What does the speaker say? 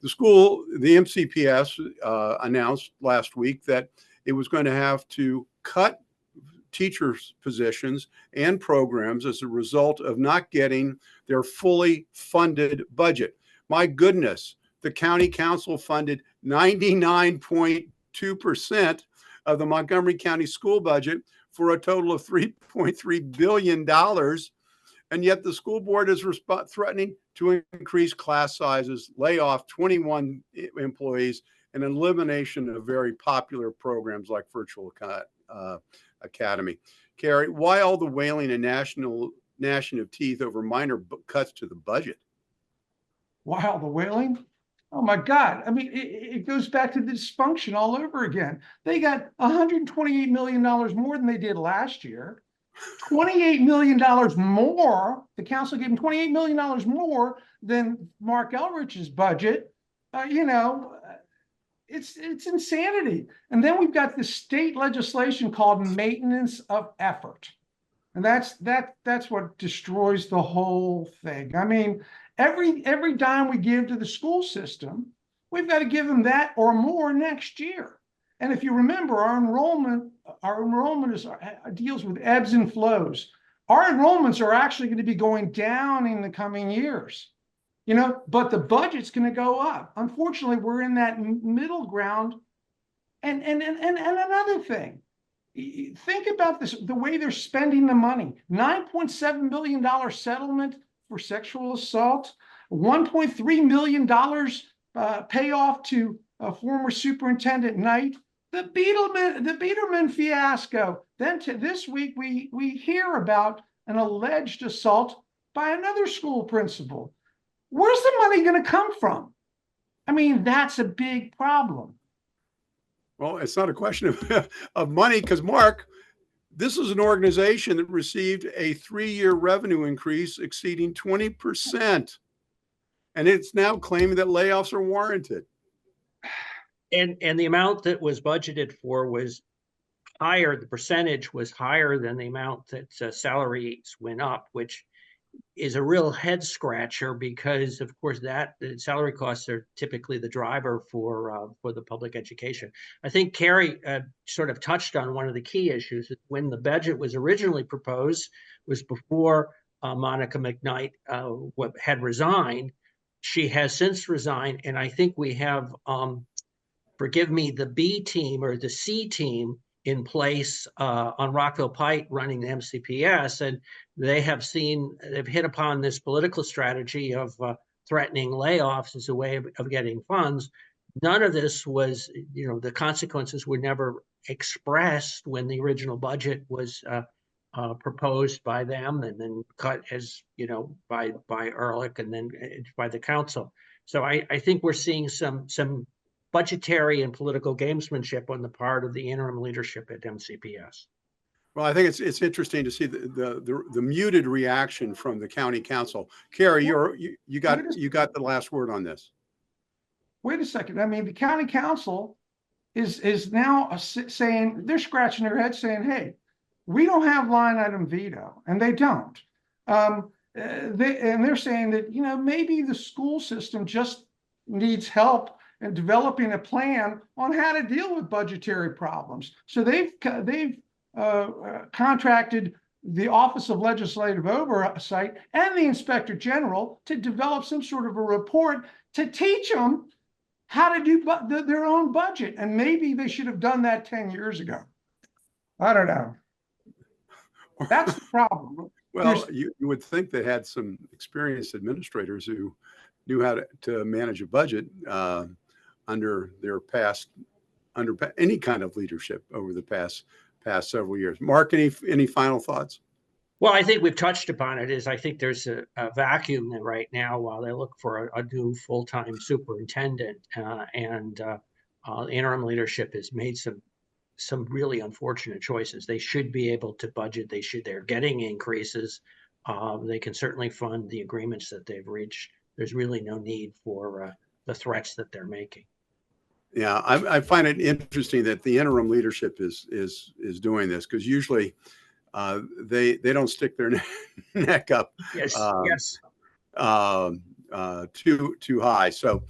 The MCPS announced last week that it was going to have to cut teachers' positions and programs as a result of not getting their fully funded budget. My goodness, the county council funded 99.2% of the Montgomery County school budget for a total of $3.3 billion. And yet the school board is threatening to increase class sizes, lay off 21 employees, and elimination of very popular programs like Virtual Academy. Cary, why all the wailing and gnashing of teeth over minor cuts to the budget? Why all the wailing? Oh my God. I mean, it goes back to the dysfunction all over again. They got $128 million more than they did last year. $28 million more. The council gave them $28 million more than Mark Elrich's budget. It's insanity. And then we've got the state legislation called maintenance of effort. And that's what destroys the whole thing. I mean, every dime we give to the school system, we've got to give them that or more next year. And if you remember, our enrollment deals with ebbs and flows. Our enrollments are actually going to be going down in the coming years, but the budget's going to go up. Unfortunately, we're in that middle ground. And another thing, think about this, the way they're spending the money. $9.7 million settlement for sexual assault, $1.3 million payoff to former Superintendent Knight. The Biederman fiasco. Then this week, we hear about an alleged assault by another school principal. Where's the money going to come from? I mean, that's a big problem. Well, it's not a question of money because, Mark, this is an organization that received a 3-year revenue increase exceeding 20%. And it's now claiming that layoffs are warranted. And the amount that was budgeted for was higher. The percentage was higher than the amount that salaries went up, which is a real head scratcher because, of course, that the salary costs are typically the driver for the public education. I think Cary sort of touched on one of the key issues. When the budget was originally proposed, was before Monica McKnight had resigned. She has since resigned, and I think we have, forgive me, the B team or the C team in place on Rockville Pike running the MCPS, and they've hit upon this political strategy of threatening layoffs as a way of getting funds. None of this was, the consequences were never expressed when the original budget was proposed by them and then cut by Ehrlich and then by the council. So I think we're seeing some budgetary and political gamesmanship on the part of the interim leadership at MCPS. Well, I think it's interesting to see the muted reaction from the county council. Cary, you got the last word on this. Wait a second. I mean, the county council is now saying, they're scratching their head saying, hey, we don't have line item veto, and they don't. They're saying that maybe the school system just needs help in developing a plan on how to deal with budgetary problems. So they've contracted the Office of Legislative Oversight and the Inspector General to develop some sort of a report to teach them how to do their own budget. And maybe they should have done that 10 years ago. I don't know. That's the problem. Well, you would think they had some experienced administrators who knew how to manage a budget under any kind of leadership over the past several years. Mark, any final thoughts? Well, I think we've touched upon it. I think there's a vacuum right now while they look for a new full-time superintendent, and interim leadership has made some really unfortunate choices. They should be able to budget. They're getting increases. They can certainly fund the agreements that they've reached. There's really no need for the threats that they're making. Yeah, I find it interesting that the interim leadership is doing this, because usually they don't stick their neck up yes. too high. So